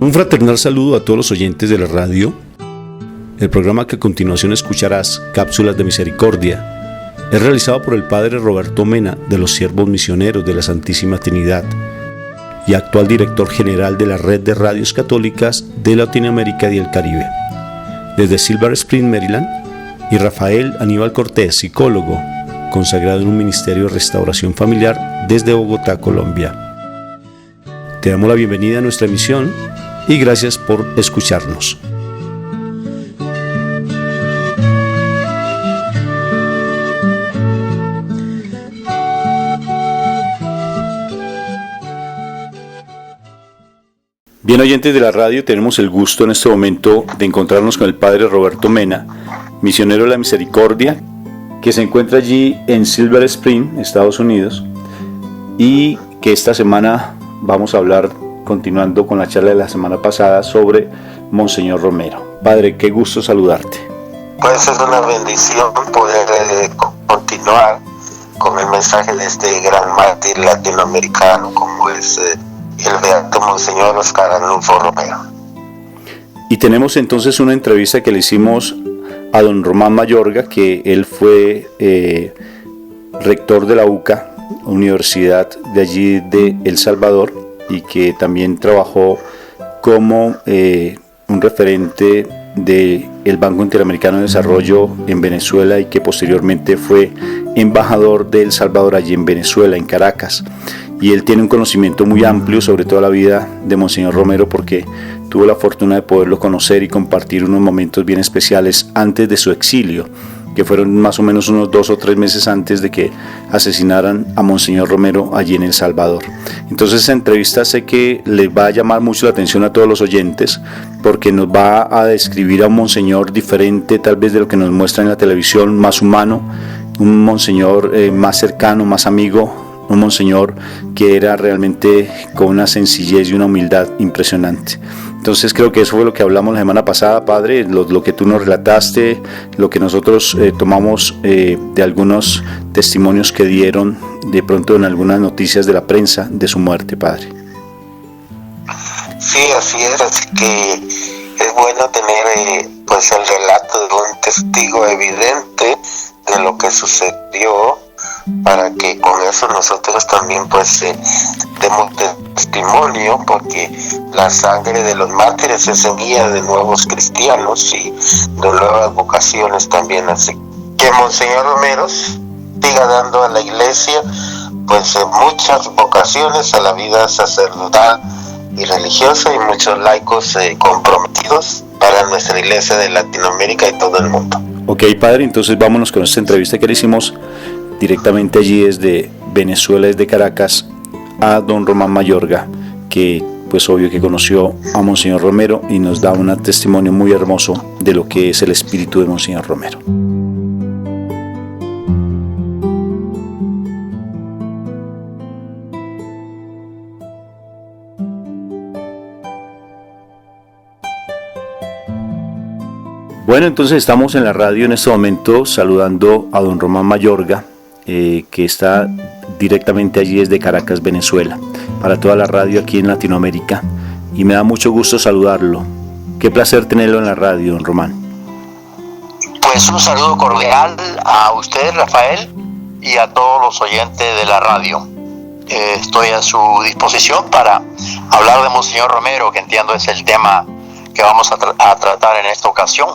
Un fraternal saludo a todos los oyentes de la radio. El programa que a continuación escucharás, Cápsulas de Misericordia, es realizado por el Padre Roberto Mena de los Siervos Misioneros de la Santísima Trinidad y actual director general de la Red de Radios Católicas de Latinoamérica y el Caribe. Desde Silver Spring, Maryland, y Rafael Aníbal Cortés, psicólogo, consagrado en un ministerio de restauración familiar desde Bogotá, Colombia. Te damos la bienvenida a nuestra emisión y gracias por escucharnos. Bien, oyentes de la radio, tenemos el gusto en este momento de encontrarnos con el Padre Roberto Mena, misionero de la Misericordia, que se encuentra allí en Silver Spring, Estados Unidos, y que esta semana vamos a hablar, continuando con la charla de la semana pasada, sobre Monseñor Romero. Padre, qué gusto saludarte. Pues es una bendición poder continuar con el mensaje de este gran mártir latinoamericano como es el beato Monseñor Oscar Arnulfo Romero. Y tenemos entonces una entrevista que le hicimos a don Román Mayorga, que él fue rector de la UCA, Universidad de allí de El Salvador, y que también trabajó como un referente del Banco Interamericano de Desarrollo en Venezuela y que posteriormente fue embajador de El Salvador allí en Venezuela, en Caracas. Y él tiene un conocimiento muy amplio sobre toda la vida de Monseñor Romero porque tuvo la fortuna de poderlo conocer y compartir unos momentos bien especiales antes de su exilio, que fueron más o menos unos 2 o 3 meses antes de que asesinaran a Monseñor Romero allí en El Salvador. Entonces esa entrevista sé que les va a llamar mucho la atención a todos los oyentes porque nos va a describir a un Monseñor diferente tal vez de lo que nos muestra en la televisión, más humano, un Monseñor más cercano, más amigo, un Monseñor que era realmente con una sencillez y una humildad impresionante. Entonces creo que eso fue lo que hablamos la semana pasada, Padre, lo que tú nos relataste, lo que nosotros tomamos de algunos testimonios que dieron de pronto en algunas noticias de la prensa de su muerte, Padre. Sí, así es, así que es bueno tener pues el relato de un testigo evidente de lo que sucedió, para que con eso nosotros también pues demos testimonio, porque la sangre de los mártires es semilla de nuevos cristianos y de nuevas vocaciones también. Así que Monseñor Romero siga dando a la iglesia pues muchas vocaciones a la vida sacerdotal y religiosa y muchos laicos comprometidos para nuestra iglesia de Latinoamérica y todo el mundo. Ok, Padre, entonces vámonos con esta entrevista que le hicimos directamente allí desde Venezuela, desde Caracas, a don Román Mayorga, que pues obvio que conoció a Monseñor Romero y nos da un testimonio muy hermoso de lo que es el espíritu de Monseñor Romero. Bueno, entonces estamos en la radio en este momento saludando a don Román Mayorga, que está directamente allí desde Caracas, Venezuela, para toda la radio aquí en Latinoamérica, y me da mucho gusto saludarlo. Qué placer tenerlo en la radio, don Román. Pues un saludo cordial a usted, Rafael, y a todos los oyentes de la radio. Estoy a su disposición para hablar de Monseñor Romero, que entiendo es el tema que vamos a tratar en esta ocasión.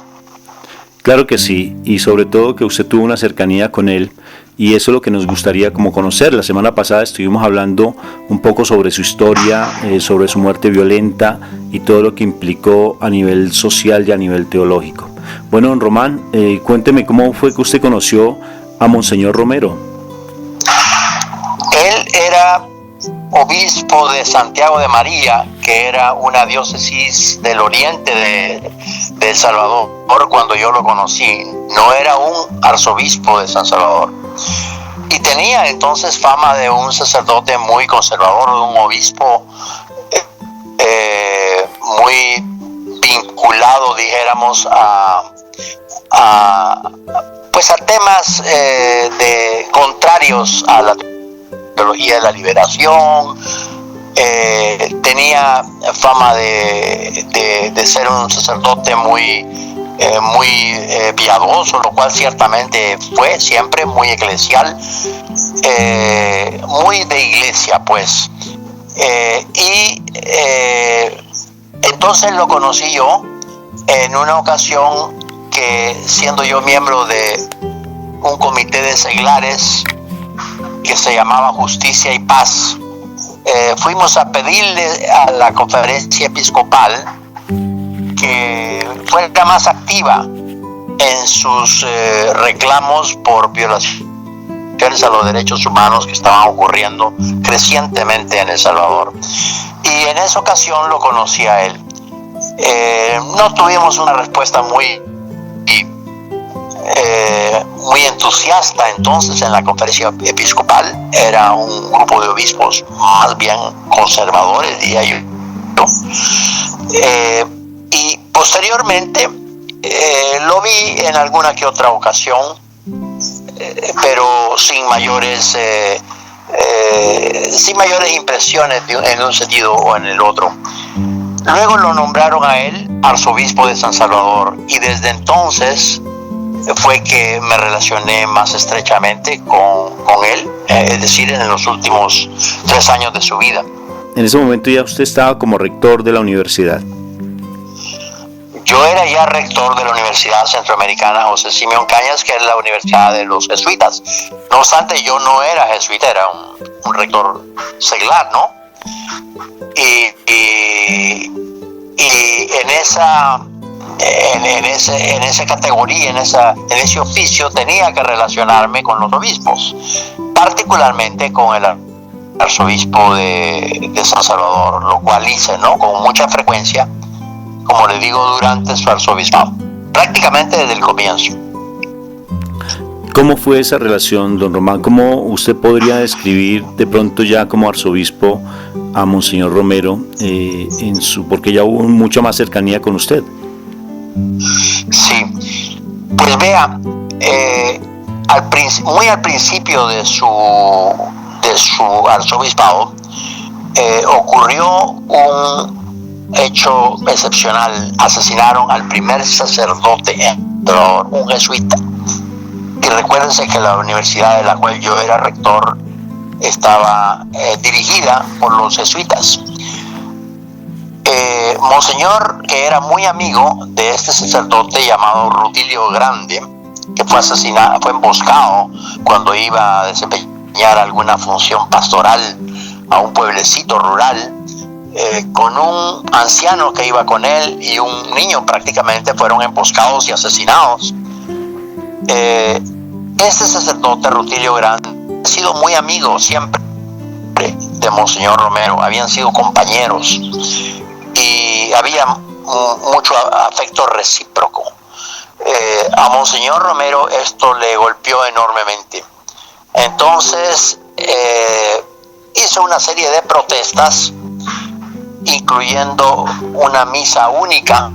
Claro que sí, y sobre todo que usted tuvo una cercanía con él, y eso es lo que nos gustaría como conocer. La semana pasada estuvimos hablando un poco sobre su historia, sobre su muerte violenta y todo lo que implicó a nivel social y a nivel teológico. Bueno, don Román, cuénteme cómo fue que usted conoció a Monseñor Romero. Él era obispo de Santiago de María, que era una diócesis del oriente de El Salvador cuando yo lo conocí. No era un arzobispo de San Salvador. Y tenía entonces fama de un sacerdote muy conservador, de un obispo muy vinculado, dijéramos, a temas contrarios a la teología de la liberación, tenía fama de ser un sacerdote muy piadoso, lo cual ciertamente fue siempre muy eclesial, muy de iglesia, pues. Entonces lo conocí yo en una ocasión que, siendo yo miembro de un comité de seglares que se llamaba Justicia y Paz, fuimos a pedirle a la conferencia episcopal que fuera más activa en sus reclamos por violaciones a los derechos humanos que estaban ocurriendo crecientemente en El Salvador. Y en esa ocasión lo conocí a él. No tuvimos una respuesta muy entusiasta entonces en la conferencia episcopal. Era un grupo de obispos más bien conservadores, diría yo. Y posteriormente lo vi en alguna que otra ocasión, pero sin mayores impresiones en un sentido o en el otro. Luego lo nombraron a él arzobispo de San Salvador, y desde entonces fue que me relacioné más estrechamente con él, es decir, en los últimos 3 años de su vida. En ese momento ya usted estaba como rector de la universidad. Yo era ya rector de la Universidad Centroamericana José Simeón Cañas, que es la universidad de los jesuitas. No obstante, yo no era jesuita, era un rector seglar, ¿no? Y en esa categoría, en ese oficio, tenía que relacionarme con los obispos, particularmente con el arzobispo de San Salvador, lo cual hice, ¿no?, con mucha frecuencia, como le digo, durante su arzobispado, prácticamente desde el comienzo. ¿Cómo fue esa relación, don Román? ¿Cómo usted podría describir de pronto ya como arzobispo a Monseñor Romero, porque ya hubo mucha más cercanía con usted? Sí, pues vea, muy al principio de su arzobispado ocurrió un hecho excepcional. Asesinaron al primer sacerdote, un jesuita. Y recuérdense que la universidad de la cual yo era rector estaba dirigida por los jesuitas. Monseñor, que era muy amigo de este sacerdote llamado Rutilio Grande, que fue asesinado, fue emboscado cuando iba a desempeñar alguna función pastoral a un pueblecito rural, con un anciano que iba con él y un niño, prácticamente fueron emboscados y asesinados. Este sacerdote, Rutilio Grande, ha sido muy amigo siempre de Monseñor Romero, habían sido compañeros y había mucho afecto recíproco. A Monseñor Romero esto le golpeó enormemente. Entonces hizo una serie de protestas, incluyendo una misa única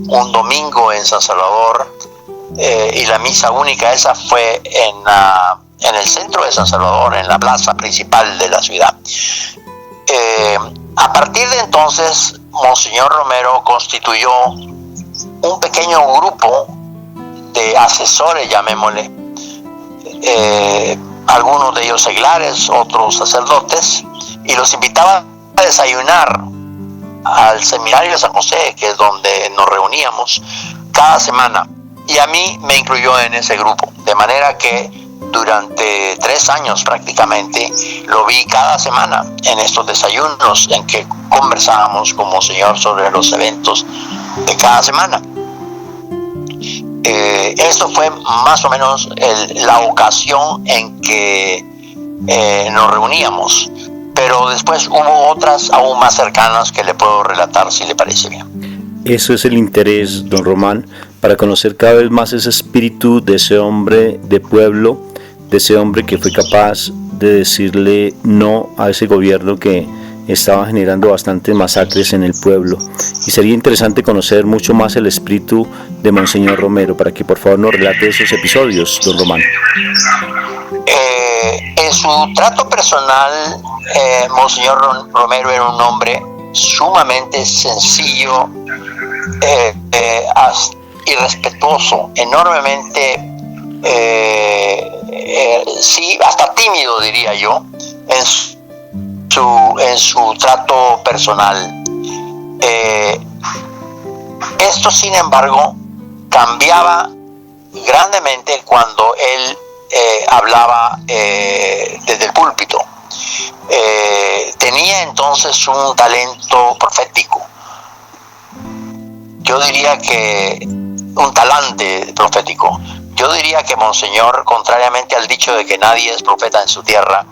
un domingo en San Salvador, y la misa única esa fue en el centro de San Salvador, en la plaza principal de la ciudad. A partir de entonces, Monseñor Romero constituyó un pequeño grupo de asesores, llamémosle, algunos de ellos seglares, otros sacerdotes, y los invitaba a desayunar al seminario de San José, que es donde nos reuníamos cada semana, y a mí me incluyó en ese grupo, de manera que durante 3 años prácticamente lo vi cada semana en estos desayunos en que conversábamos con Monseñor sobre los eventos de cada semana. Esto fue más o menos la ocasión en que nos reuníamos, pero después hubo otras aún más cercanas que le puedo relatar si le parece bien. Eso es el interés, don Román, para conocer cada vez más ese espíritu de ese hombre de pueblo, de ese hombre que fue capaz de decirle no a ese gobierno que estaba generando bastantes masacres en el pueblo. Y sería interesante conocer mucho más el espíritu de Monseñor Romero, para que por favor nos relate esos episodios, don Román. En su trato personal Monseñor Romero era un hombre sumamente sencillo y respetuoso, enormemente, sí, hasta tímido, diría yo, en su trato personal. Esto, sin embargo, cambiaba grandemente cuando él hablaba desde el púlpito. Tenía entonces un talento profético. Yo diría que un talante profético. Yo diría que Monseñor, contrariamente al dicho de que nadie es profeta en su tierra,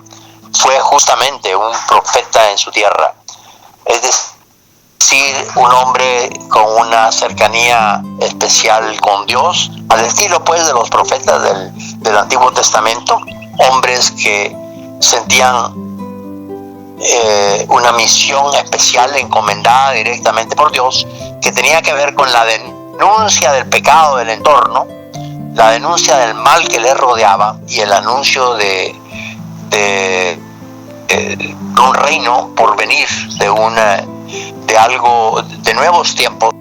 fue justamente un profeta en su tierra. Es decir, un hombre con una cercanía especial con Dios, al estilo pues de los profetas del Antiguo Testamento, hombres que sentían una misión especial encomendada directamente por Dios, que tenía que ver con la denuncia del pecado del entorno, la denuncia del mal que les rodeaba y el anuncio de un reino por venir, de algo, de nuevos tiempos.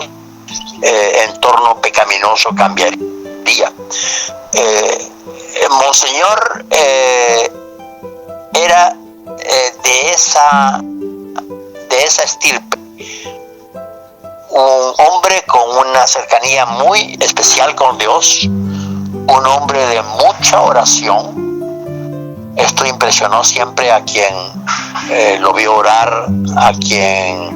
Entorno pecaminoso cambiaría. Monseñor era de esa estirpe, un hombre con una cercanía muy especial con Dios, un hombre de mucha oración. Esto impresionó siempre a quien lo vio orar, a quien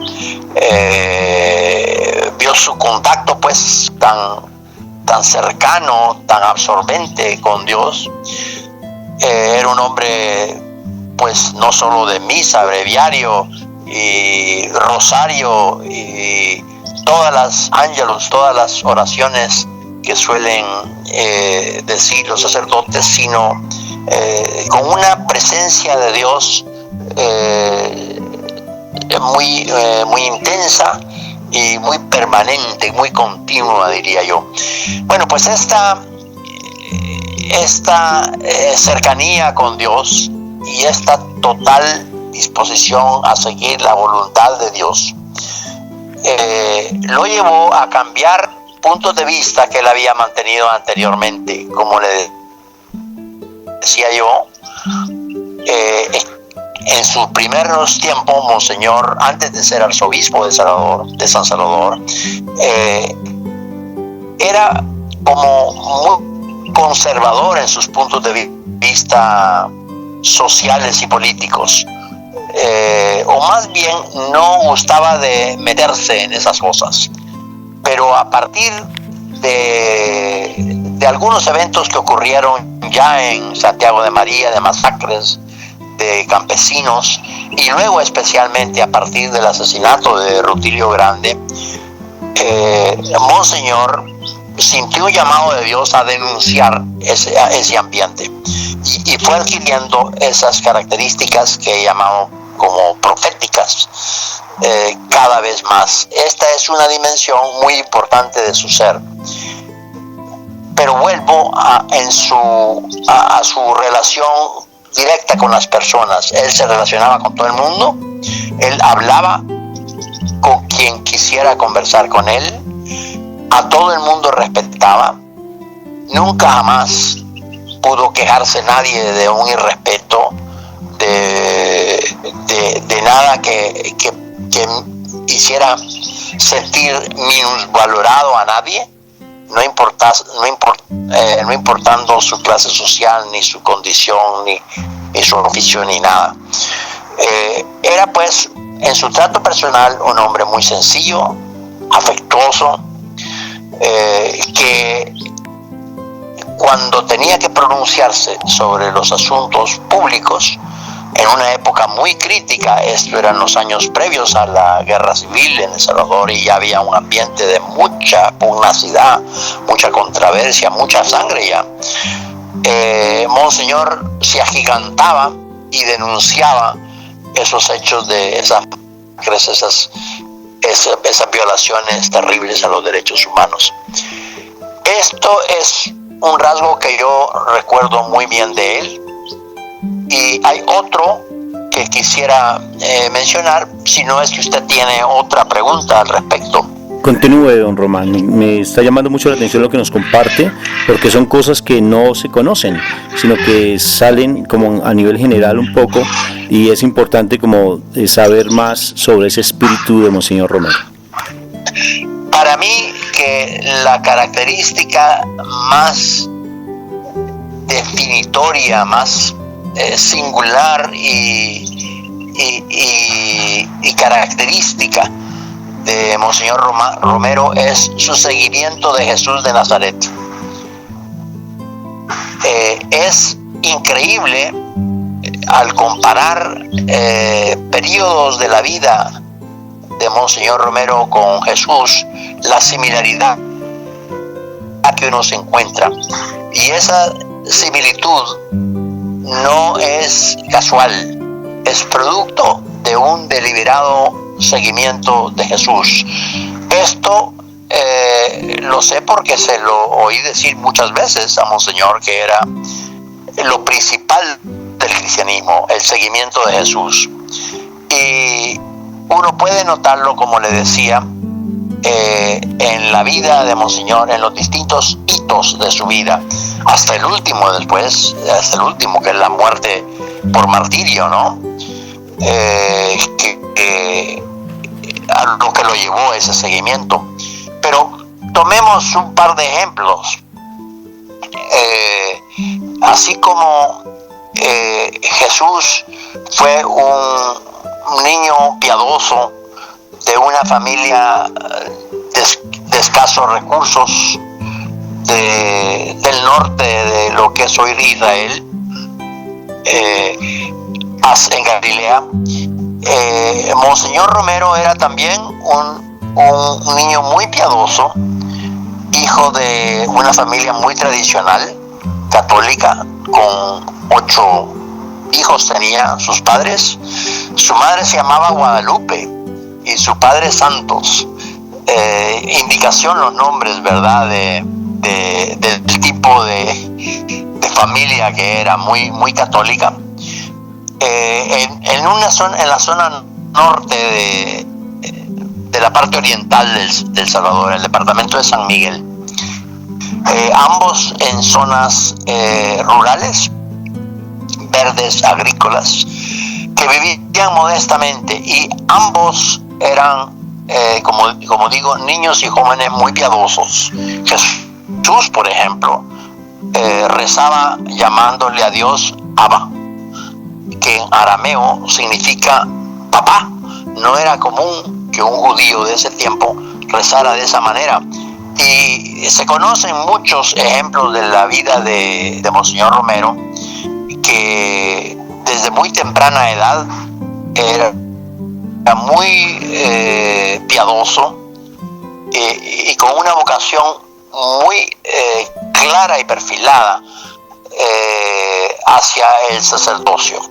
vio su contacto pues tan cercano, tan absorbente con Dios. Era un hombre pues no solo de misa, breviario y rosario y todas las ángelus, todas las oraciones que suelen decir los sacerdotes, sino con una presencia de Dios muy intensa y muy permanente, muy continua, diría yo. Bueno, pues esta cercanía con Dios y esta total disposición a seguir la voluntad de Dios lo llevó a cambiar puntos de vista que él había mantenido anteriormente. Como le decía yo, en sus primeros tiempos, Monseñor, antes de ser arzobispo de San Salvador, era como muy conservador en sus puntos de vista sociales y políticos, o más bien no gustaba de meterse en esas cosas. Pero a partir de algunos eventos que ocurrieron ya en Santiago de María, de masacres de campesinos, y luego especialmente a partir del asesinato de Rutilio Grande, Monseñor sintió un llamado de Dios a denunciar ese ambiente y fue adquiriendo esas características que llamamos como proféticas cada vez más. Esta es una dimensión muy importante de su ser. Pero vuelvo a su relación directa con las personas. Él se relacionaba con todo el mundo, él hablaba con quien quisiera conversar con él, a todo el mundo respetaba, nunca jamás pudo quejarse nadie de un irrespeto, de nada que hiciera sentir minusvalorado a nadie, no importando su clase social, ni su condición, ni su oficio, ni nada. Era pues en su trato personal un hombre muy sencillo, afectuoso, que cuando tenía que pronunciarse sobre los asuntos públicos, en una época muy crítica, esto eran los años previos a la guerra civil en El Salvador, y ya había un ambiente de mucha pugnacidad, mucha controversia, mucha sangre ya. Monseñor se agigantaba y denunciaba esos hechos de esas violaciones terribles a los derechos humanos. Esto es un rasgo que yo recuerdo muy bien de él. Y hay otro que quisiera mencionar, si no es que usted tiene otra pregunta al respecto. Continúe, don Román. Me está llamando mucho la atención lo que nos comparte, porque son cosas que no se conocen, sino que salen como a nivel general un poco, y es importante como saber más sobre ese espíritu de Monseñor Romero. Para mí, que la característica más definitoria, más singular y característica de Monseñor Romero es su seguimiento de Jesús de Nazaret. Es increíble al comparar periodos de la vida de Monseñor Romero con Jesús, la similaridad que uno se encuentra, y esa similitud no es casual, es producto de un deliberado seguimiento de Jesús. Esto lo sé porque se lo oí decir muchas veces a Monseñor, que era lo principal del cristianismo, el seguimiento de Jesús. Y uno puede notarlo, como le decía, en la vida de Monseñor, en los distintos hitos de su vida, hasta el último después, hasta el último, que es la muerte por martirio, ¿no? A lo que lo llevó a ese seguimiento. Pero tomemos un par de ejemplos. Así como Jesús fue un niño piadoso de una familia de escasos recursos del norte de lo que es hoy Israel, en Galilea, Monseñor Romero era también un niño muy piadoso, hijo de una familia muy tradicional, católica, con 8 hijos tenía sus padres. Su madre se llamaba Guadalupe y su padre Santos. Indicación los nombres, ¿verdad?, del tipo de familia que era, muy, muy católica. En la zona norte de la parte oriental del Salvador, el departamento de San Miguel, ambos en zonas rurales, verdes, agrícolas, que vivían modestamente, y ambos eran, como digo, niños y jóvenes muy piadosos. Jesús, por ejemplo, rezaba llamándole a Dios Abba, que en arameo significa papá. No era común que un judío de ese tiempo rezara de esa manera. Y se conocen muchos ejemplos de la vida de Monseñor Romero, que desde muy temprana edad era muy piadoso y con una vocación muy clara y perfilada hacia el sacerdocio.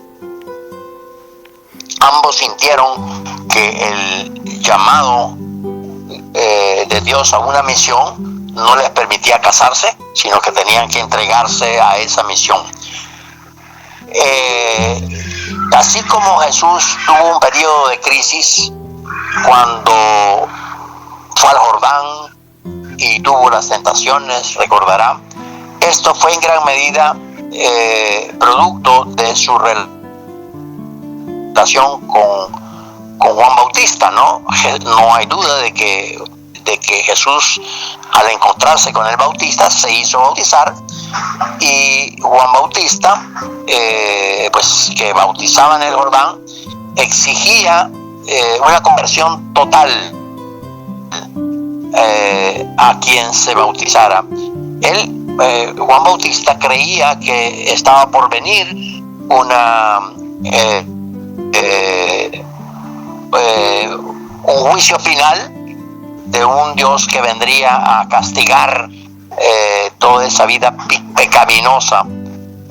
Ambos sintieron que el llamado de Dios a una misión no les permitía casarse, sino que tenían que entregarse a esa misión. Así como Jesús tuvo un periodo de crisis cuando fue al Jordán y tuvo las tentaciones, recordará, esto fue en gran medida producto de su relación con Juan Bautista, ¿no? No hay duda de que Jesús, al encontrarse con el Bautista, se hizo bautizar, y Juan Bautista, pues que bautizaba en el Jordán, exigía una conversión total a quien se bautizara. Juan Bautista creía que estaba por venir un juicio final de un Dios que vendría a castigar toda esa vida pecaminosa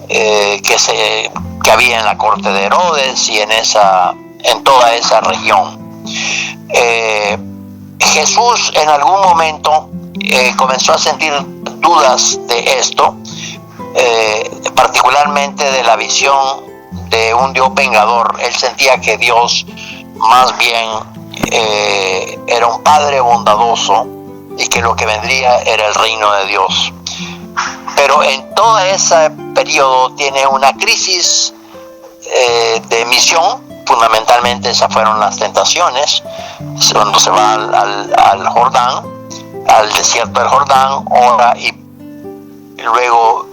que había en la corte de Herodes y en toda esa región. Jesús en algún momento comenzó a sentir dudas de esto, particularmente de la visión de un Dios vengador. Él sentía que Dios más bien era un Padre bondadoso y que lo que vendría era el reino de Dios. Pero en todo ese periodo tiene una crisis de misión. Fundamentalmente esas fueron las tentaciones, cuando se va al Jordán, al desierto del Jordán, ora y luego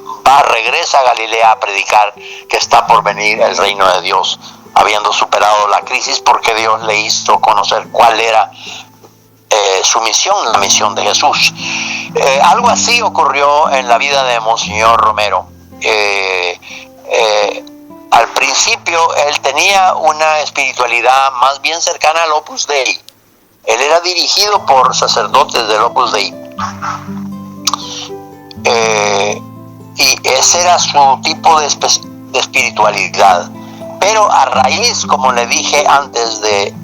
regresa a Galilea a predicar que está por venir el reino de Dios, habiendo superado la crisis porque Dios le hizo conocer cuál era su misión, la misión de Jesús. Algo así ocurrió en la vida de Monseñor Romero. Al principio él tenía una espiritualidad más bien cercana al Opus Dei. Él era dirigido por sacerdotes del Opus Dei. Y ese era su tipo de espiritualidad. Pero a raíz, como le dije antes, de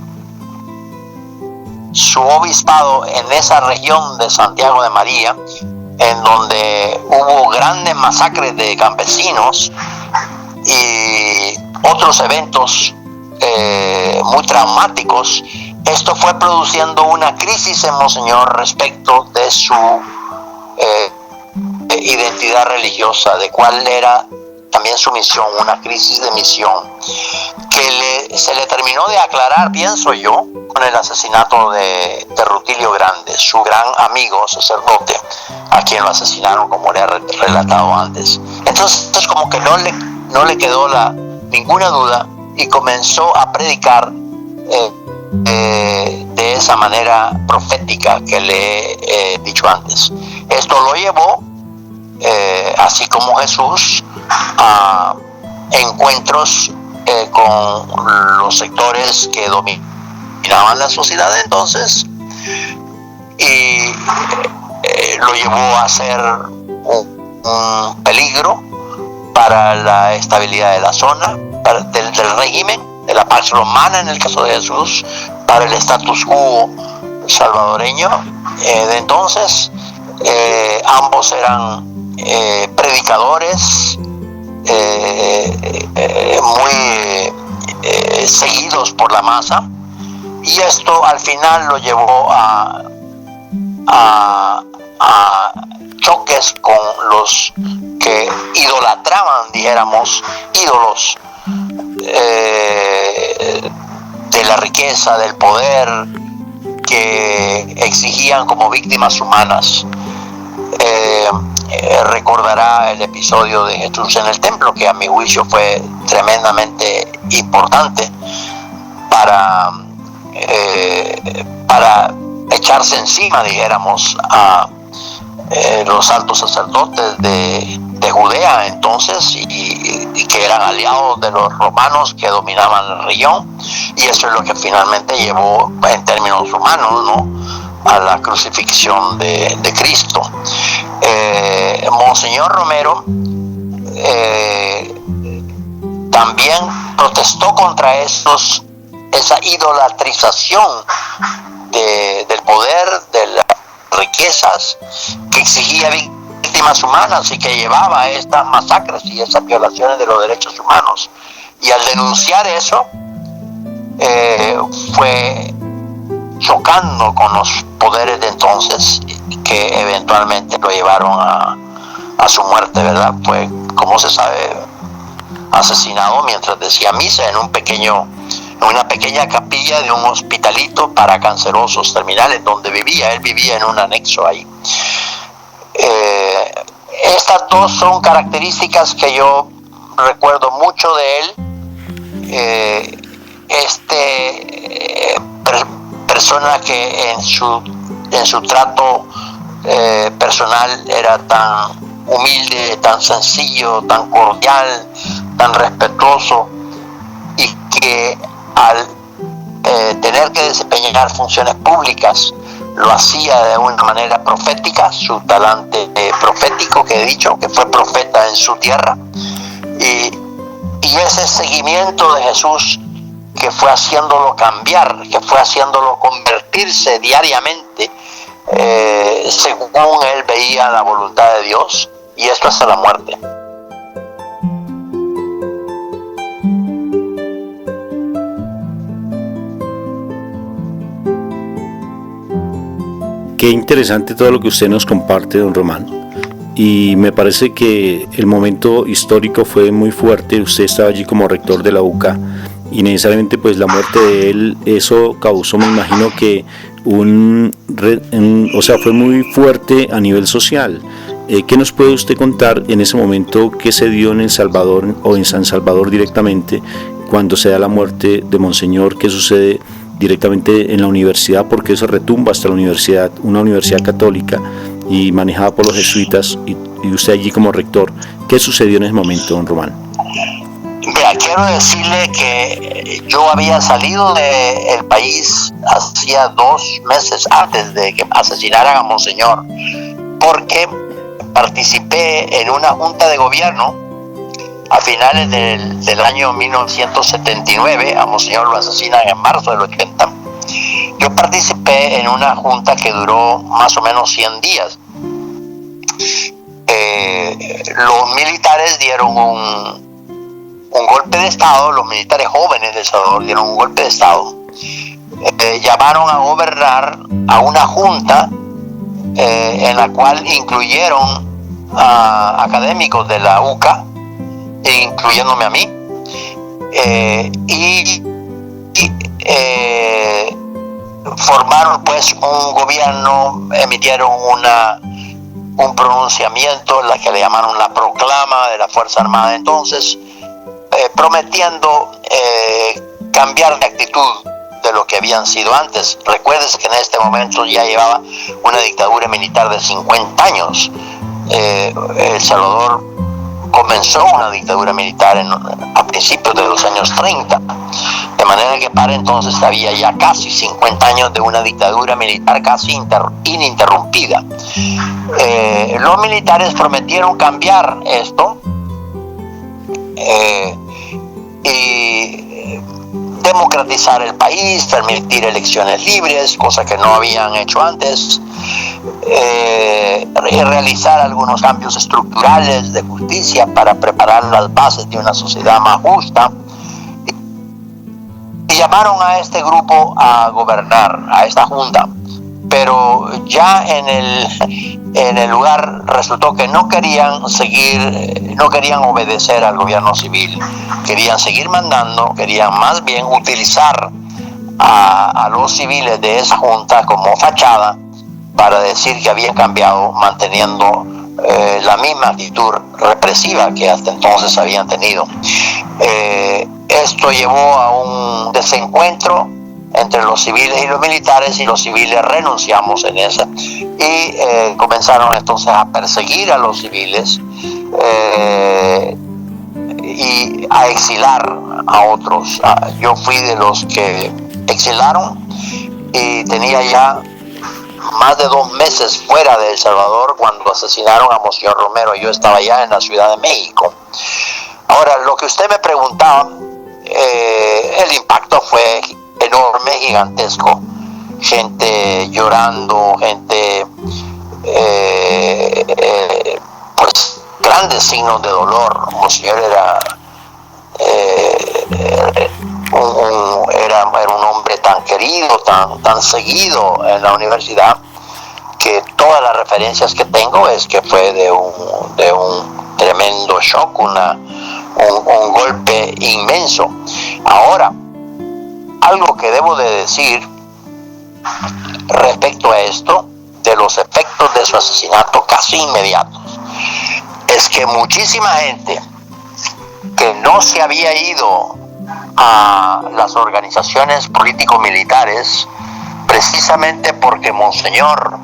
su obispado en esa región de Santiago de María, en donde hubo grandes masacres de campesinos y otros eventos muy traumáticos, esto fue produciendo una crisis en Monseñor respecto de su identidad religiosa, de cuál era también su misión, una crisis de misión que se le terminó de aclarar, pienso yo, con el asesinato de Rutilio Grande, su gran amigo sacerdote, a quien lo asesinaron, como le he relatado antes. Entonces como que no le quedó ninguna duda y comenzó a predicar de esa manera profética que le he dicho antes. Esto lo llevó, así como Jesús, a encuentros con los sectores que dominaban la sociedad de entonces, y lo llevó a ser un peligro para la estabilidad de la zona, del régimen, de la Pax Romana en el caso de Jesús, para el status quo salvadoreño de entonces. Ambos eran predicadores muy seguidos por la masa, y esto al final lo llevó a choques con los que idolatraban, dijéramos, ídolos de la riqueza, del poder, que exigían como víctimas humanas. Recordará el episodio de Jesús en el templo, que a mi juicio fue tremendamente importante para echarse encima, dijéramos, a los altos sacerdotes de Judea entonces, y que eran aliados de los romanos que dominaban la región, y eso es lo que finalmente llevó, en términos humanos, ¿no?, a la crucifixión de Cristo. Monseñor Romero también protestó contra esa idolatrización del poder, de las riquezas, que exigía víctimas humanas y que llevaba a estas masacres y esas violaciones de los derechos humanos. Y al denunciar eso, fue chocando con los poderes de entonces, que eventualmente lo llevaron a su muerte, ¿verdad? Fue, como se sabe, asesinado mientras decía misa en una pequeña capilla de un hospitalito para cancerosos terminales donde vivía. Él vivía en un anexo ahí. Estas dos son características que yo recuerdo mucho de él. Persona que en su trato personal era tan humilde, tan sencillo, tan cordial, tan respetuoso, y que al tener que desempeñar funciones públicas lo hacía de una manera profética, su talante profético, que he dicho, que fue profeta en su tierra, y ese seguimiento de Jesús que fue haciéndolo cambiar, que fue haciéndolo convertirse diariamente según él veía la voluntad de Dios, y esto hasta la muerte. Qué interesante todo lo que usted nos comparte, don Román. Y me parece que el momento histórico fue muy fuerte. Usted estaba allí como rector de la UCA y necesariamente pues la muerte de él, eso causó, me imagino que o sea, fue muy fuerte a nivel social. ¿Qué nos puede usted contar en ese momento qué se dio en El Salvador o en San Salvador directamente cuando se da la muerte de Monseñor? ¿Qué sucede directamente en la universidad? Porque eso retumba hasta la universidad, una universidad católica y manejada por los jesuitas, y usted allí como rector. ¿Qué sucedió en ese momento, don Román? Mira, quiero decirle que yo había salido del país hacía 2 meses antes de que asesinaran a Monseñor, porque participé en una junta de gobierno a finales del año 1979. A Monseñor lo asesinan en marzo del 80. Yo participé en una junta que duró más o menos 100 días. Los militares dieron un golpe de Estado, los militares jóvenes de El Salvador dieron un golpe de Estado. Llamaron a gobernar a una junta en la cual incluyeron a académicos de la UCA, incluyéndome a mí, formaron pues un gobierno, emitieron un pronunciamiento, la que le llamaron la proclama de la Fuerza Armada entonces, prometiendo cambiar de actitud de lo que habían sido antes. Recuerdes que en este momento ya llevaba una dictadura militar de 50 años. El Salvador comenzó una dictadura militar a principios de los años 30, de manera que para entonces había ya casi 50 años de una dictadura militar casi ininterrumpida. Los militares prometieron cambiar esto y democratizar el país, permitir elecciones libres, cosa que no habían hecho antes, realizar algunos cambios estructurales de justicia para preparar las bases de una sociedad más justa. Y llamaron a este grupo a gobernar, a esta junta, pero ya en el lugar resultó que no querían obedecer al gobierno civil, querían seguir mandando, querían más bien utilizar a los civiles de esa junta como fachada para decir que habían cambiado, manteniendo la misma actitud represiva que hasta entonces habían tenido. Esto llevó a un desencuentro entre los civiles y los militares, y los civiles renunciamos en esa, y comenzaron entonces a perseguir a los civiles y a exilar a otros. Yo fui de los que exilaron y tenía ya más de 2 meses fuera de El Salvador cuando asesinaron a Monseñor Romero. Yo estaba ya en la Ciudad de México. Ahora, lo que usted me preguntaba, el impacto fue enorme, gigantesco. Gente llorando, gente pues grandes signos de dolor. Monseñor era un hombre tan querido, tan seguido en la universidad, que todas las referencias que tengo es que fue de un tremendo shock, un golpe inmenso. Ahora, algo que debo de decir respecto a esto, de los efectos de su asesinato casi inmediatos, es que muchísima gente que no se había ido a las organizaciones político-militares, precisamente porque Monseñor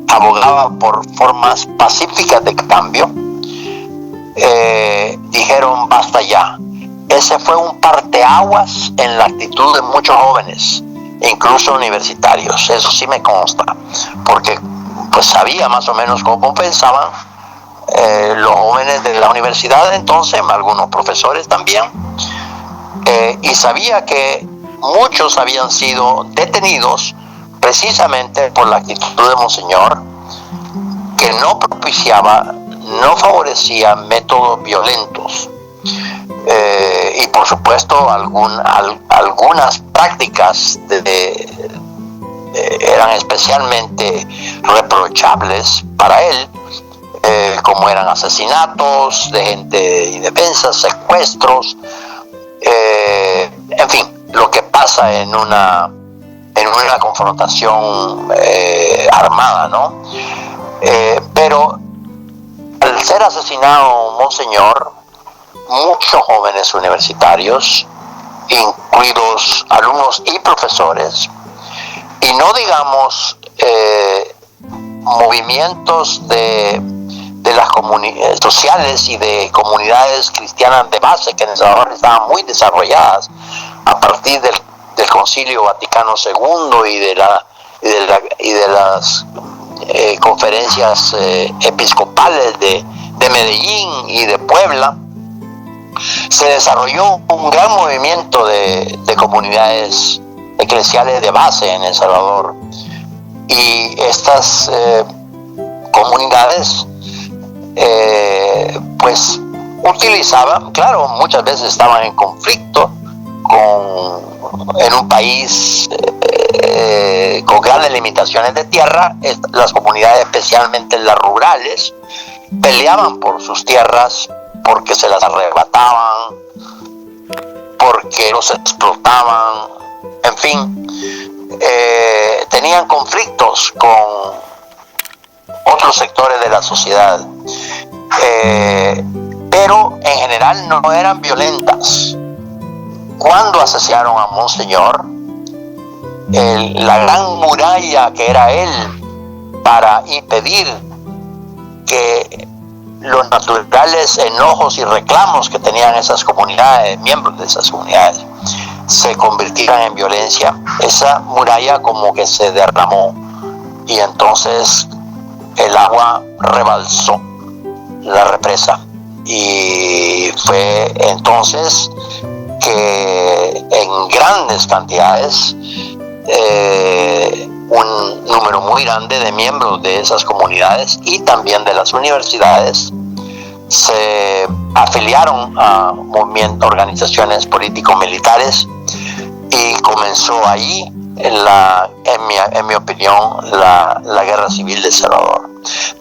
abogaba por formas pacíficas de cambio, dijeron basta ya. Ese fue un parteaguas en la actitud de muchos jóvenes, incluso universitarios. Eso sí me consta, porque pues sabía más o menos cómo pensaban los jóvenes de la universidad de entonces, algunos profesores también, y sabía que muchos habían sido detenidos precisamente por la actitud de Monseñor, que no propiciaba, no favorecía métodos violentos, y por supuesto algunas prácticas eran especialmente reprochables para él, como eran asesinatos de gente indefensa, secuestros, en fin, lo que pasa en una confrontación armada, ¿no? Pero al ser asesinado Monseñor, muchos jóvenes universitarios, incluidos alumnos y profesores, y no digamos movimientos de las comunidades sociales y de comunidades cristianas de base que en El Salvador estaban muy desarrolladas a partir del Concilio Vaticano II y de las conferencias episcopales de Medellín y de Puebla. Se desarrolló un gran movimiento de comunidades eclesiales de base en El Salvador, y estas comunidades pues utilizaban, claro, muchas veces estaban en conflicto en un país con grandes limitaciones de tierra. Las comunidades, especialmente las rurales, peleaban por sus tierras porque se las arrebataban, porque los explotaban, en fin, tenían conflictos con otros sectores de la sociedad, pero en general no eran violentas. Cuando asesinaron a Monseñor, la gran muralla que era él para impedir que los naturales enojos y reclamos que tenían esas comunidades, miembros de esas comunidades, se convirtieran en violencia, esa muralla como que se derramó, y entonces el agua rebalsó la represa, y fue entonces que en grandes cantidades un número muy grande de miembros de esas comunidades y también de las universidades se afiliaron a organizaciones político-militares, y comenzó allí, en mi opinión, la guerra civil de El Salvador.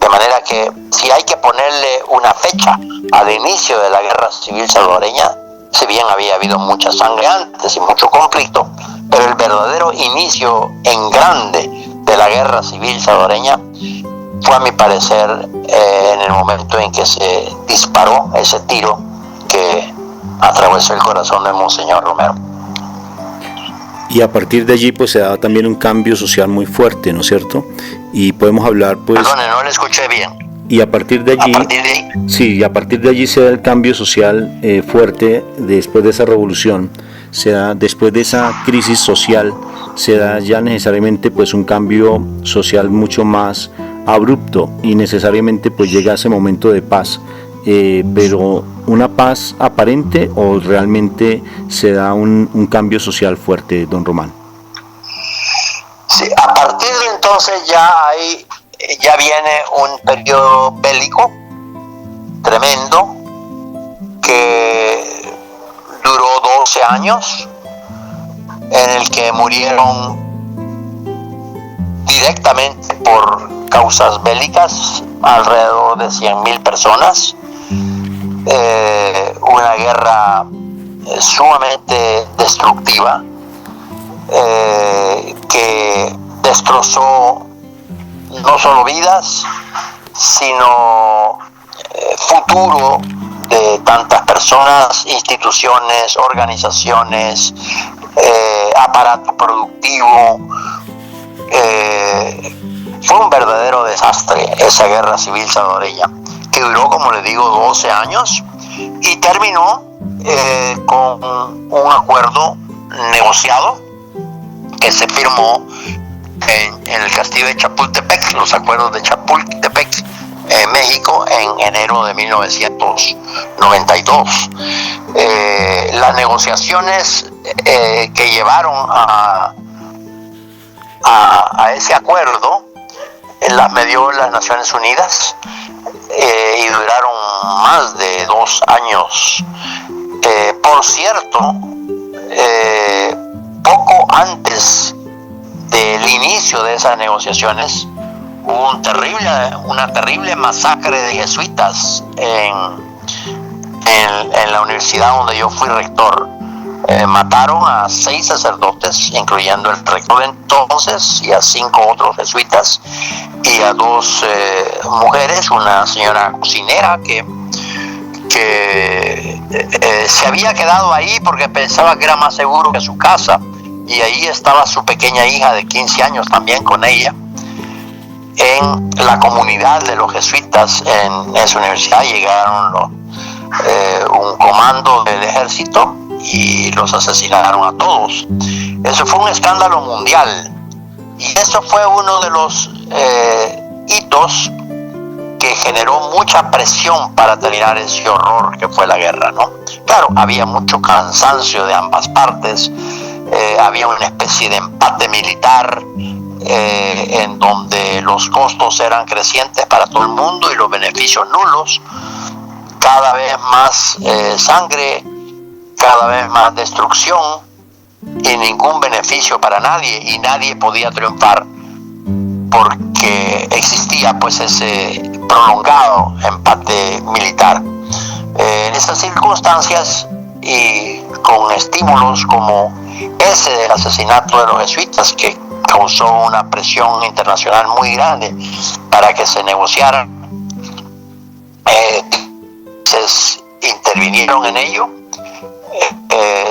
De manera que si hay que ponerle una fecha al inicio de la guerra civil salvadoreña, si bien había habido mucha sangre antes y mucho conflicto, pero el verdadero inicio en grande de la guerra civil salvadoreña fue, a mi parecer, en el momento en que se disparó ese tiro que atravesó el corazón de Monseñor Romero. Y a partir de allí pues se da también un cambio social muy fuerte, ¿no es cierto? Y podemos hablar pues... Perdone, no le escuché bien. Y a partir de allí... Sí, a partir de allí se da el cambio social fuerte después de esa revolución. Se da, después de esa crisis social, se da ya necesariamente pues un cambio social mucho más abrupto, y necesariamente pues llega ese momento de paz. Pero una paz aparente, o realmente se da un cambio social fuerte, don Román. Sí, a partir de entonces ya viene un periodo bélico tremendo que duró 12 años, en el que murieron directamente por causas bélicas alrededor de 100,000 personas. Una guerra sumamente destructiva, que destrozó no solo vidas, sino futuro de tantas personas, instituciones, organizaciones, aparato productivo. Fue un verdadero desastre esa guerra civil salvadoreña, que duró, como les digo, 12 años, y terminó con un acuerdo negociado que se firmó en el castillo de Chapultepec, los acuerdos de Chapultepec, México, en enero de 1992. Las negociaciones que llevaron a ese acuerdo las medió las Naciones Unidas, y duraron más de 2 años. Por cierto, poco antes del inicio de esas negociaciones, hubo una terrible masacre de jesuitas en la universidad donde yo fui rector. Mataron a 6 sacerdotes, incluyendo el rector de entonces, y a 5 otros jesuitas, y a 2 mujeres, una señora cocinera que se había quedado ahí porque pensaba que era más seguro que su casa, y ahí estaba su pequeña hija de 15 años también con ella. En la comunidad de los jesuitas en esa universidad llegaron un comando del ejército y los asesinaron a todos. Eso fue un escándalo mundial, y eso fue uno de los hitos que generó mucha presión para terminar ese horror que fue la guerra, ¿no? Claro, había mucho cansancio de ambas partes, había una especie de empate militar en donde los costos eran crecientes para todo el mundo y los beneficios nulos. Cada vez más sangre, cada vez más destrucción y ningún beneficio para nadie, y nadie podía triunfar porque existía pues ese prolongado empate militar. En esas circunstancias y con estímulos como ese del asesinato de los jesuitas, que causó una presión internacional muy grande para que se negociaran, se intervinieron en ello.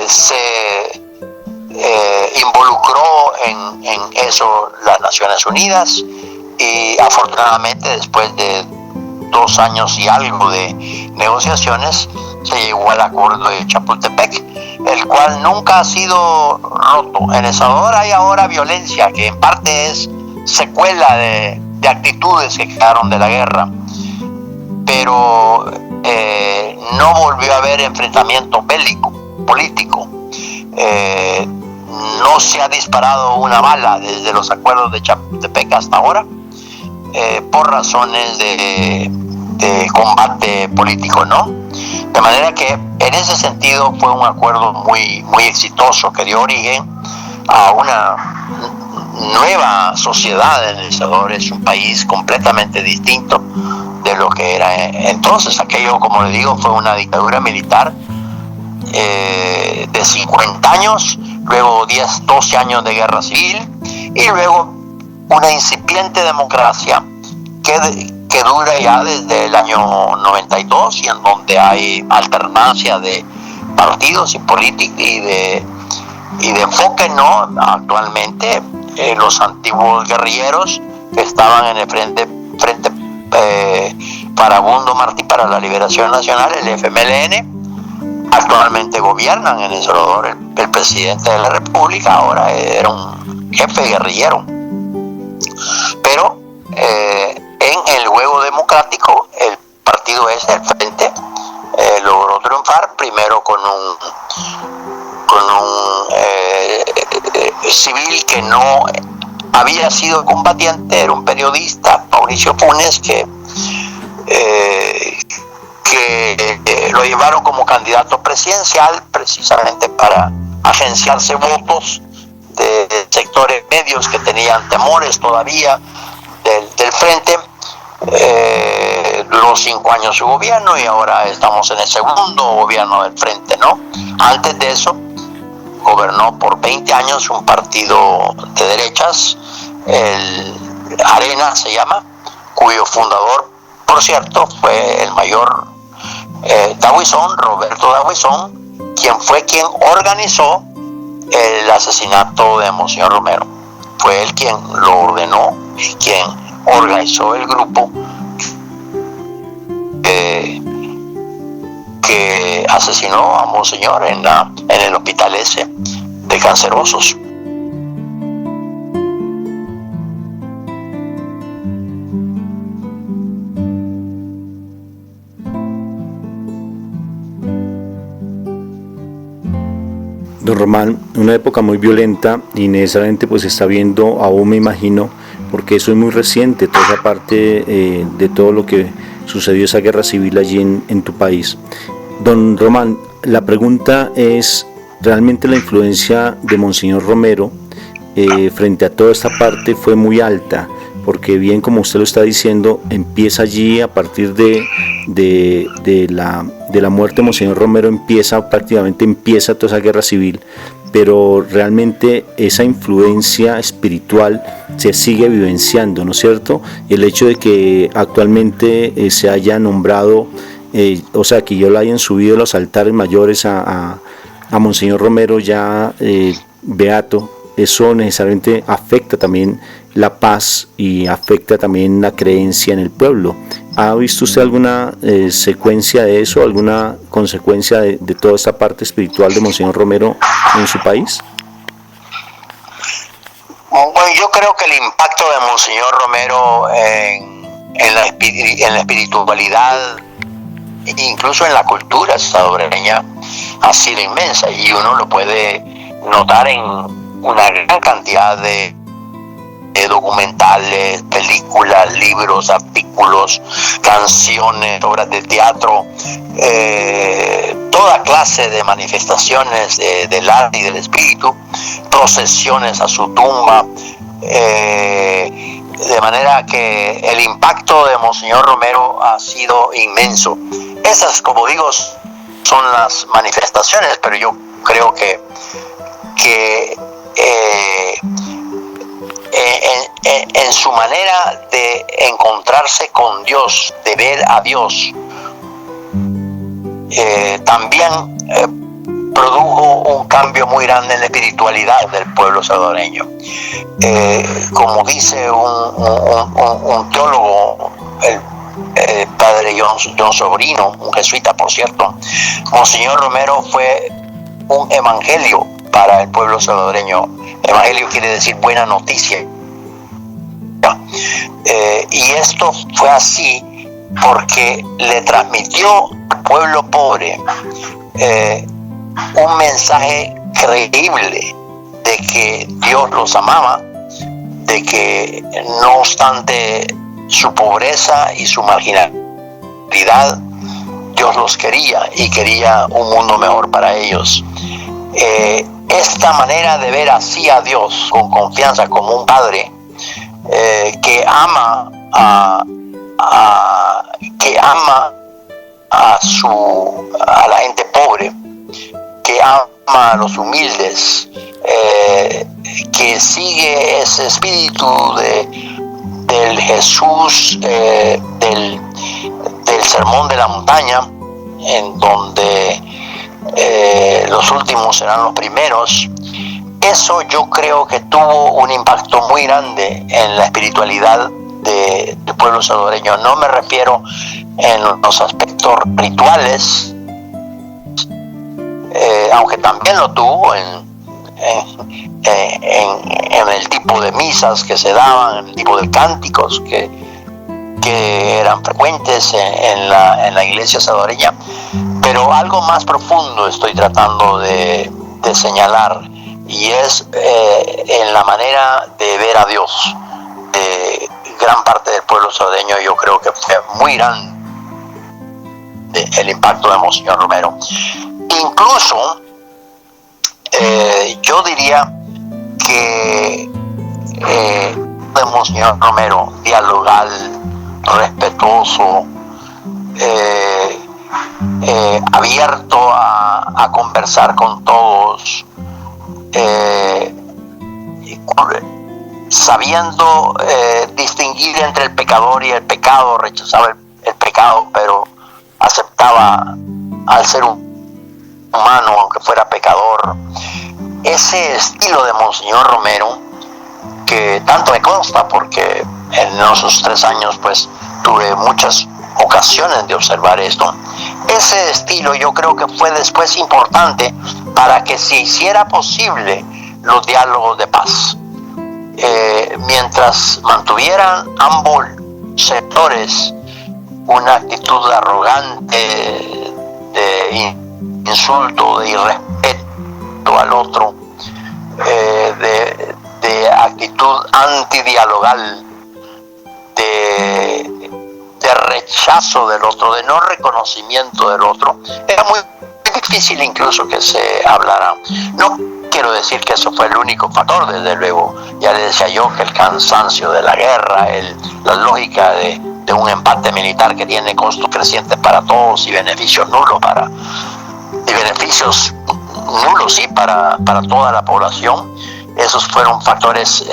Se involucró en eso las Naciones Unidas, y afortunadamente después de 2 años y algo de negociaciones se llegó al acuerdo de Chapultepec, el cual nunca ha sido roto. En El Salvador hay ahora violencia que en parte es secuela de actitudes que quedaron de la guerra, pero no volvió a haber enfrentamiento bélico, político. No se ha disparado una bala desde los acuerdos de Chapultepec hasta ahora, por razones de combate político, ¿no? De manera que en ese sentido fue un acuerdo muy, muy exitoso que dio origen a una nueva sociedad en El Salvador. Es un país completamente distinto de lo que era entonces. Aquello, como le digo, fue una dictadura militar de 50 años, luego 12 años de guerra civil, y luego una incipiente democracia que dura ya desde el año 92, y en donde hay alternancia de partidos y políticos y de enfoque, ¿no? Actualmente los antiguos guerrilleros que estaban en el frente Farabundo Martí para la Liberación Nacional, el FMLN, actualmente gobiernan en El Salvador. El presidente de la República ahora era un jefe guerrillero. Pero en el juego democrático, el partido ese, el Frente, logró triunfar primero con un civil que no había sido combatiente, era un periodista, Mauricio Funes, que lo llevaron como candidato presidencial precisamente para agenciarse votos de sectores medios que tenían temores todavía del Frente. Duró 5 años su gobierno, y ahora estamos en el segundo gobierno del Frente, ¿no? Antes de eso gobernó por 20 años un partido de derechas, el Arena se llama, cuyo fundador, por cierto, fue el mayor Dawison, Roberto Dawison, quien organizó el asesinato de Monseñor Romero. Fue él quien lo ordenó y quien organizó el grupo que asesinó a Monseñor en el hospital ese de cancerosos. Don Román, una época muy violenta, y necesariamente pues se está viendo aún, me imagino, porque eso es muy reciente, toda esa parte de todo lo que sucedió, esa guerra civil allí en tu país. Don Román, la pregunta es, ¿realmente la influencia de Monseñor Romero frente a toda esta parte fue muy alta, porque bien como usted lo está diciendo, empieza allí a partir de la muerte de Monseñor Romero, prácticamente empieza toda esa guerra civil, pero realmente esa influencia espiritual se sigue vivenciando, ¿no es cierto? El hecho de que actualmente se haya nombrado, o sea, que yo le hayan subido los altares mayores a Monseñor Romero ya beato, eso necesariamente afecta también la paz y afecta también la creencia en el pueblo. ¿Ha visto usted alguna secuencia de eso, alguna consecuencia de toda esta parte espiritual de Monseñor Romero en su país? Bueno, yo creo que el impacto de Monseñor Romero en la espiritualidad, incluso en la cultura salvadoreña, ha sido inmensa, y uno lo puede notar en una gran cantidad de documentales, películas, libros, artículos, canciones, obras de teatro, toda clase de manifestaciones del arte y del espíritu, procesiones a su tumba, de manera que el impacto de Monseñor Romero ha sido inmenso. Esas, como digo, son las manifestaciones, pero yo creo que en su manera de encontrarse con Dios, de ver a Dios, también produjo un cambio muy grande en la espiritualidad del pueblo salvadoreño. Como dice un teólogo, el padre John Sobrino, un jesuita por cierto, Monseñor Romero fue un evangelio para el pueblo salvadoreño. Evangelio quiere decir buena noticia. Y esto fue así porque le transmitió al pueblo pobre un mensaje creíble de que Dios los amaba, de que no obstante su pobreza y su marginalidad, Dios los quería y quería un mundo mejor para ellos. Esta manera de ver así a Dios con confianza como un padre que ama a la gente pobre, que ama a los humildes, que sigue ese espíritu del Jesús del sermón de la montaña, en donde los últimos serán los primeros. Eso yo creo que tuvo un impacto muy grande en la espiritualidad del pueblo salvadoreño. No me refiero en los aspectos rituales, aunque también lo tuvo en el tipo de misas que se daban, en el tipo de cánticos que eran frecuentes en la iglesia salvadoreña, pero algo más profundo estoy tratando de señalar, y es en la manera de ver a Dios. Gran parte del pueblo salvadoreño, yo creo que fue muy grande el impacto de Monseñor Romero. Incluso yo diría que de Monseñor Romero, dialogal, respetuoso, abierto a conversar con todos, sabiendo distinguir entre el pecador y el pecado, rechazaba el pecado, pero aceptaba al ser humano aunque fuera pecador. Ese estilo de Monseñor Romero, que tanto me consta porque en esos 3 años pues tuve muchas ocasiones de observar esto, ese estilo yo creo que fue después importante para que se hiciera posible los diálogos de paz. Mientras mantuvieran ambos sectores una actitud arrogante, de insulto, de irrespeto al otro, de actitud antidialogal, de rechazo del otro, de no reconocimiento del otro, era muy difícil incluso que se hablara. No quiero decir que eso fue el único factor, desde luego. Ya le decía yo que el cansancio de la guerra, la lógica de un empate militar que tiene costos crecientes para todos y beneficios nulos para toda la población. Esos fueron factores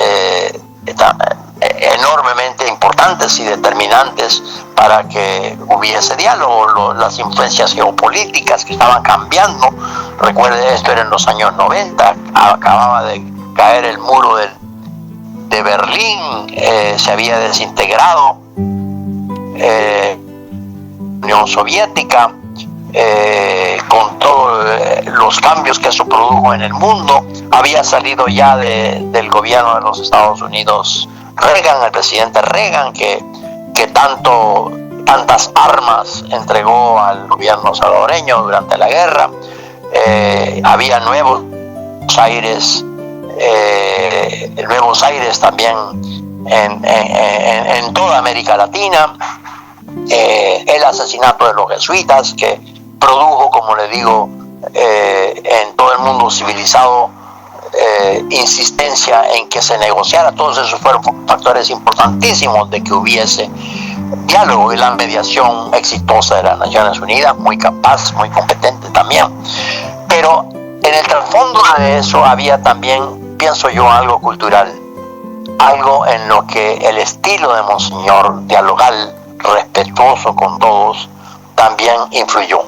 enormemente importantes y determinantes para que hubiese diálogo. Las influencias geopolíticas que estaban cambiando, recuerde, esto era en los años 90, acababa de caer el muro de Berlín, se había desintegrado Unión Soviética, con todos los cambios que eso produjo en el mundo. Había salido ya del gobierno de los Estados Unidos Reagan, el presidente Reagan, que tantas armas entregó al gobierno salvadoreño durante la guerra. Había nuevos aires también en toda América Latina. El asesinato de los jesuitas, que produjo, como le digo, en todo el mundo civilizado, insistencia en que se negociara. Todos esos fueron factores importantísimos de que hubiese diálogo, y la mediación exitosa de las Naciones Unidas, muy capaz, muy competente también. Pero en el trasfondo de eso había también, pienso yo, algo cultural, algo en lo que el estilo de Monseñor, dialogal, respetuoso con todos, también influyó.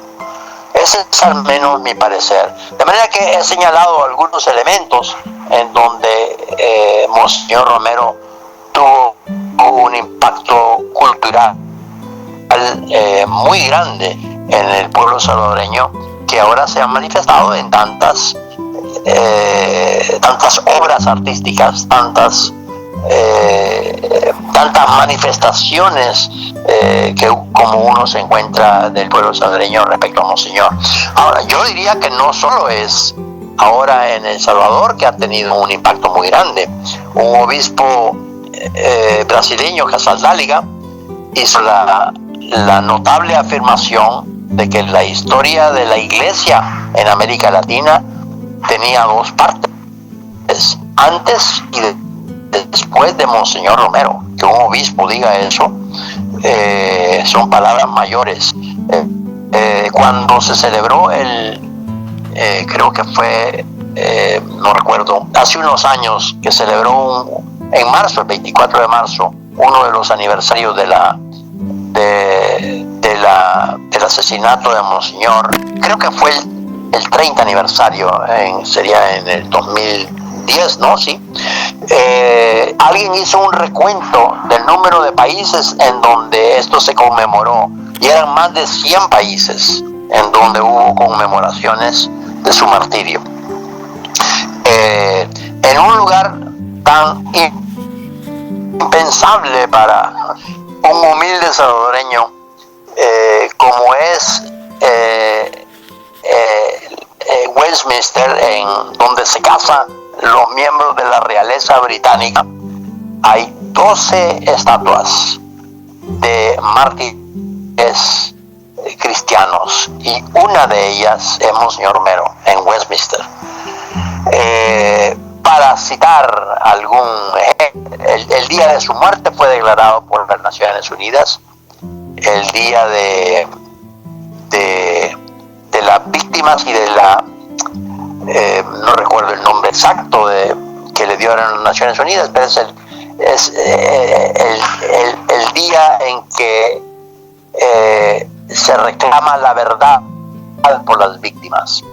Ese es al menos mi parecer. De manera que he señalado algunos elementos en donde Monseñor Romero tuvo un impacto cultural muy grande en el pueblo salvadoreño, que ahora se ha manifestado en tantas obras artísticas, tantas manifestaciones que como uno se encuentra del pueblo salvadoreño respecto a Monseñor. Ahora, yo diría que no solo es ahora en El Salvador que ha tenido un impacto muy grande. Un obispo brasileño, Casaldáliga, hizo la notable afirmación de que la historia de la Iglesia en América Latina tenía dos partes, antes y después de Monseñor Romero. Que un obispo diga eso son palabras mayores. Cuando se celebró creo que fue, no recuerdo, hace unos años, que celebró en marzo, el 24 de marzo, uno de los aniversarios del asesinato de Monseñor. Creo que fue el 30 aniversario, sería en el 2010, ¿no? Sí. Alguien hizo un recuento del número de países en donde esto se conmemoró, y eran más de 100 países en donde hubo conmemoraciones de su martirio. En un lugar tan impensable para un humilde salvadoreño como es Westminster, en donde se casan los miembros de la realeza británica, hay 12 estatuas de mártires cristianos, y una de ellas es Monseñor Romero en Westminster. Para citar algún ejemplo, el día de su muerte fue declarado por las Naciones Unidas el día de las víctimas y de la no recuerdo el nombre exacto que le dieron las Naciones Unidas, pero es el día en que se reclama la verdad por las víctimas.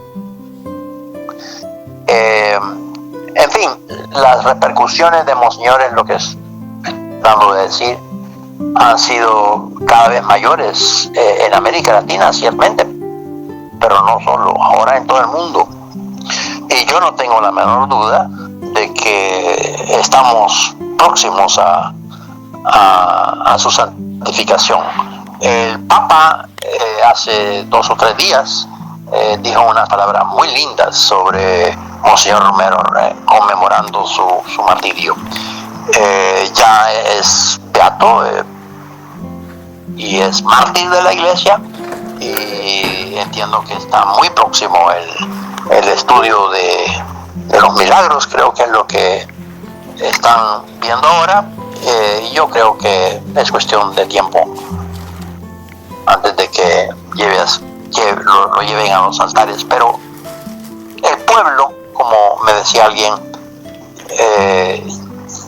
En fin, las repercusiones de Monseñor, en lo que es tratando de decir, han sido cada vez mayores en América Latina, ciertamente, pero no solo, ahora en todo el mundo. Y yo no tengo la menor duda de que estamos próximos a su santificación. El Papa hace 2 o 3 días dijo unas palabras muy lindas sobre Monseñor Romero, conmemorando su martirio. Ya es beato y es mártir de la Iglesia, y entiendo que está muy próximo el estudio de los milagros, creo que es lo que están viendo ahora. Y yo creo que es cuestión de tiempo antes de que lo lleven a los altares. Pero el pueblo, como me decía alguien,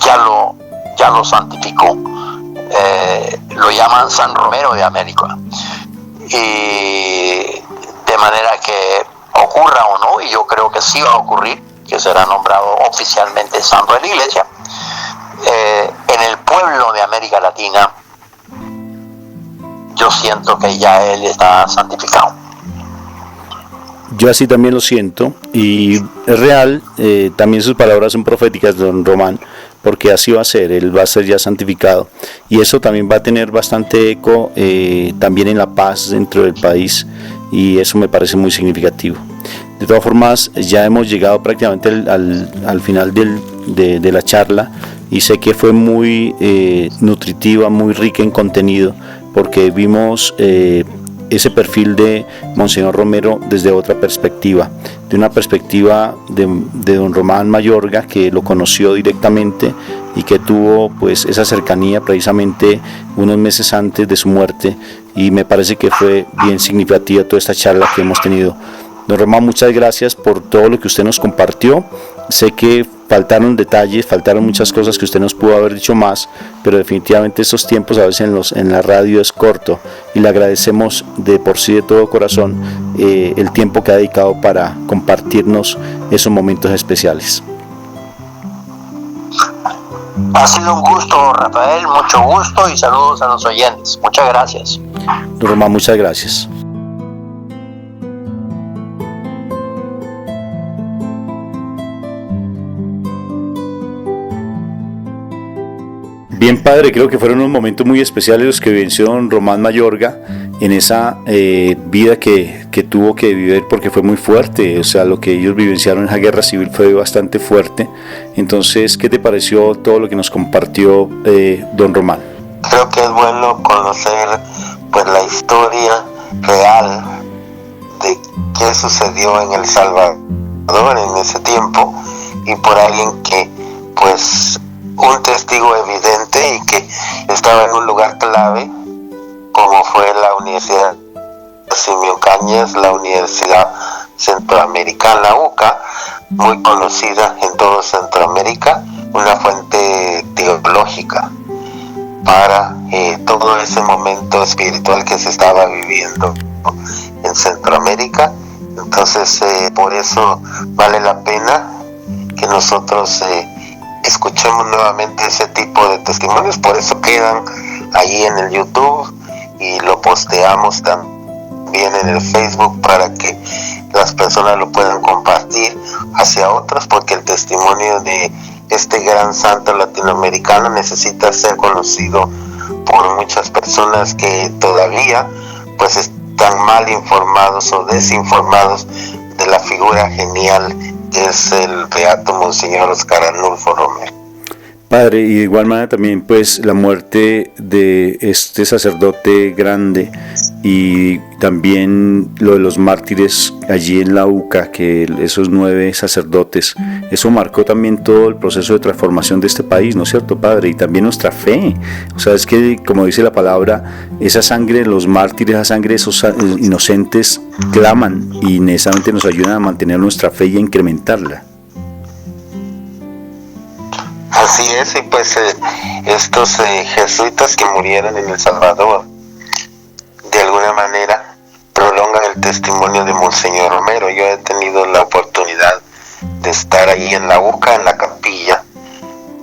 ya lo santificó. Lo llaman San Romero de América, y de manera que ocurra o no, y yo creo que sí va a ocurrir, que será nombrado oficialmente santo de la Iglesia, en el pueblo de América Latina. Yo siento que ya él está santificado. Yo así también lo siento, y es real. También sus palabras son proféticas, don Román, porque así va a ser, él va a ser ya santificado, y eso también va a tener bastante eco también en la paz dentro del país, y eso me parece muy significativo. De todas formas, ya hemos llegado prácticamente al final de la charla, y sé que fue muy nutritiva, muy rica en contenido, porque vimos ese perfil de Monseñor Romero desde otra perspectiva, de una perspectiva de don Román Mayorga, que lo conoció directamente y que tuvo pues esa cercanía precisamente unos meses antes de su muerte, y me parece que fue bien significativa toda esta charla que hemos tenido. Don Román, muchas gracias por todo lo que usted nos compartió. Sé que faltaron detalles, faltaron muchas cosas que usted nos pudo haber dicho más, pero definitivamente estos tiempos a veces en la radio es corto, y le agradecemos de por sí, de todo corazón, el tiempo que ha dedicado para compartirnos esos momentos especiales. Ha sido un gusto, Rafael, mucho gusto, y saludos a los oyentes. Muchas gracias. Don Román, muchas gracias. Bien, padre, creo que fueron unos momentos muy especiales los que vivenció don Román Mayorga en esa vida que tuvo que vivir, porque fue muy fuerte. O sea, lo que ellos vivenciaron en esa guerra civil fue bastante fuerte. Entonces, ¿qué te pareció todo lo que nos compartió don Román? Creo que es bueno conocer pues la historia real de qué sucedió en El Salvador en ese tiempo, y por alguien que pues un testigo evidente y que estaba en un lugar clave, como fue la Universidad Simeón Cañas, la Universidad Centroamericana UCA, muy conocida en todo Centroamérica, una fuente teológica para todo ese momento espiritual que se estaba viviendo en Centroamérica. Entonces por eso vale la pena que nosotros escuchemos nuevamente ese tipo de testimonios. Por eso quedan ahí en el YouTube, y lo posteamos también en el Facebook para que las personas lo puedan compartir hacia otros, porque el testimonio de este gran santo latinoamericano necesita ser conocido por muchas personas que todavía pues están mal informados o desinformados de la figura genial que es el beato Monseñor Oscar Arnulfo Romero. Padre, y de igual manera también pues la muerte de este sacerdote grande, y también lo de los mártires allí en la UCA, que esos 9 sacerdotes, eso marcó también todo el proceso de transformación de este país, ¿no es cierto, Padre? Y también nuestra fe. O sea, es que, como dice la palabra, esa sangre de los mártires, esa sangre de esos inocentes claman, y necesariamente nos ayudan a mantener nuestra fe y a incrementarla. Así es, y pues estos jesuitas que murieron en El Salvador, de alguna manera prolongan el testimonio de Monseñor Romero. Yo he tenido la oportunidad de estar ahí en la UCA, en la capilla,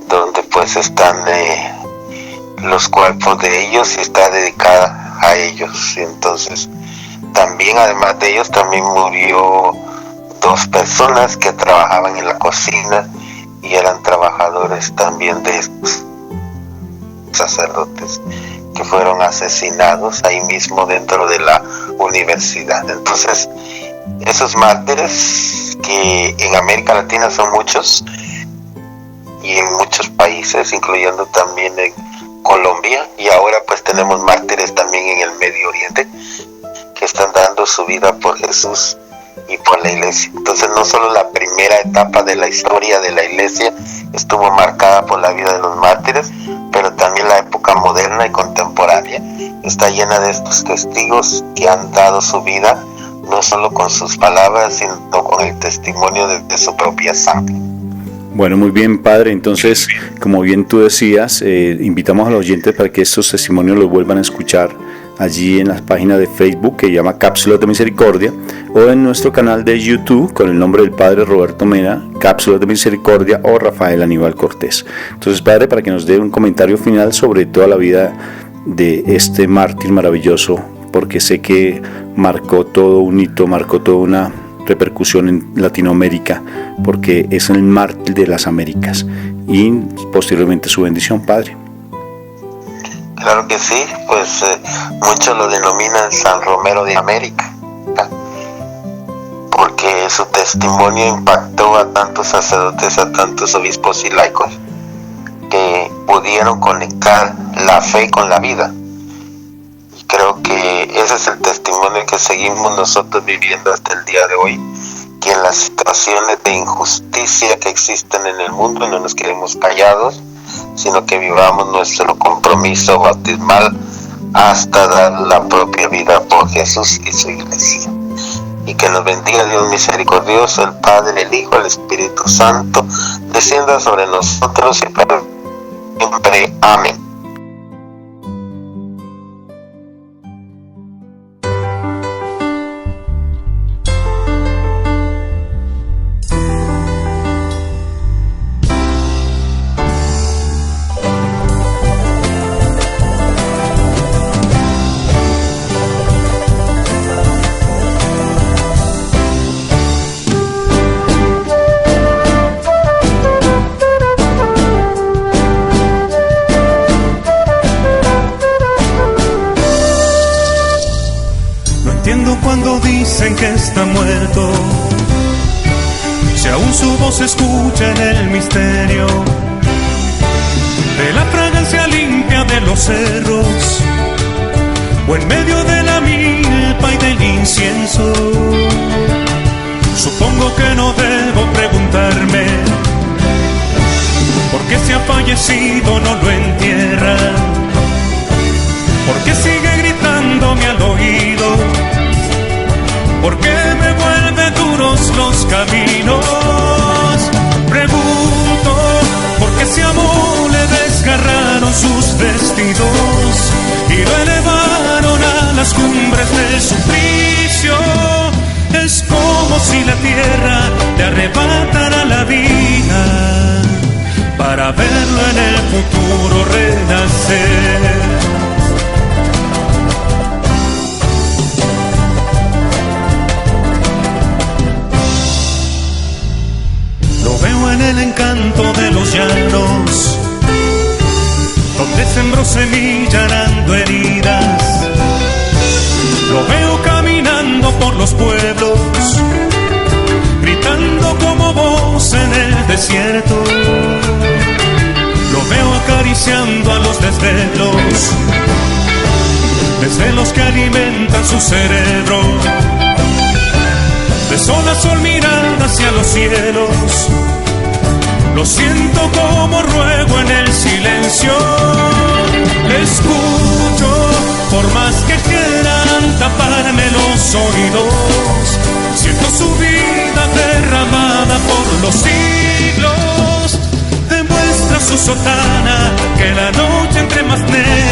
donde pues están los cuerpos de ellos, y está dedicada a ellos. Entonces, también además de ellos, también murió 2 personas que trabajaban en la cocina, y eran trabajadores también de estos sacerdotes que fueron asesinados ahí mismo dentro de la universidad. Entonces, esos mártires, que en América Latina son muchos, y en muchos países, incluyendo también en Colombia, y ahora pues tenemos mártires también en el Medio Oriente, que están dando su vida por Jesús, y por la iglesia. Entonces no solo la primera etapa de la historia de la iglesia estuvo marcada por la vida de los mártires, pero también la época moderna y contemporánea está llena de estos testigos que han dado su vida no solo con sus palabras, sino con el testimonio de su propia sangre. Bueno, muy bien, padre. Entonces, como bien tú decías, invitamos a los oyentes para que estos testimonios los vuelvan a escuchar allí en la página de Facebook que llama Cápsulas de Misericordia, o en nuestro canal de YouTube con el nombre del padre Roberto Mena, Cápsulas de Misericordia, o Rafael Aníbal Cortés. Entonces, padre, para que nos dé un comentario final sobre toda la vida de este mártir maravilloso, porque sé que marcó todo un hito, marcó toda una repercusión en Latinoamérica, porque es el mártir de las Américas, y posteriormente su bendición, padre. Claro que sí, pues muchos lo denominan San Romero de América, porque su testimonio impactó a tantos sacerdotes, a tantos obispos y laicos, que pudieron conectar la fe con la vida. Y creo que ese es el testimonio que seguimos nosotros viviendo hasta el día de hoy, que en las situaciones de injusticia que existen en el mundo no nos quedemos callados, sino que vivamos nuestro compromiso bautismal hasta dar la propia vida por Jesús y su iglesia. Y que nos bendiga Dios misericordioso, el Padre, el Hijo, el Espíritu Santo, descienda sobre nosotros y para siempre. Amén. Cuando dicen que está muerto, si aún su voz se escucha en el misterio de la fragancia limpia de los cerros, o en medio de la milpa y del incienso, supongo que no debo preguntarme por qué si ha fallecido no lo entierran, por qué sigue gritándome al oído, ¿por qué me vuelven duros los caminos? Pregunto, ¿por qué ese amor le desgarraron sus vestidos y lo elevaron a las cumbres del suplicio? Es como si la tierra le arrebatara la vida para verlo en el futuro renacer. En el encanto de los llanos, donde sembró semilla arando heridas, lo veo caminando por los pueblos, gritando como voz en el desierto, lo veo acariciando a los desvelos que alimentan su cerebro, de sol a sol mirando hacia los cielos. Lo siento como ruego en el silencio, le escucho por más que quieran taparme los oídos. Siento su vida derramada por los siglos, demuestra su sotana que la noche entre más negra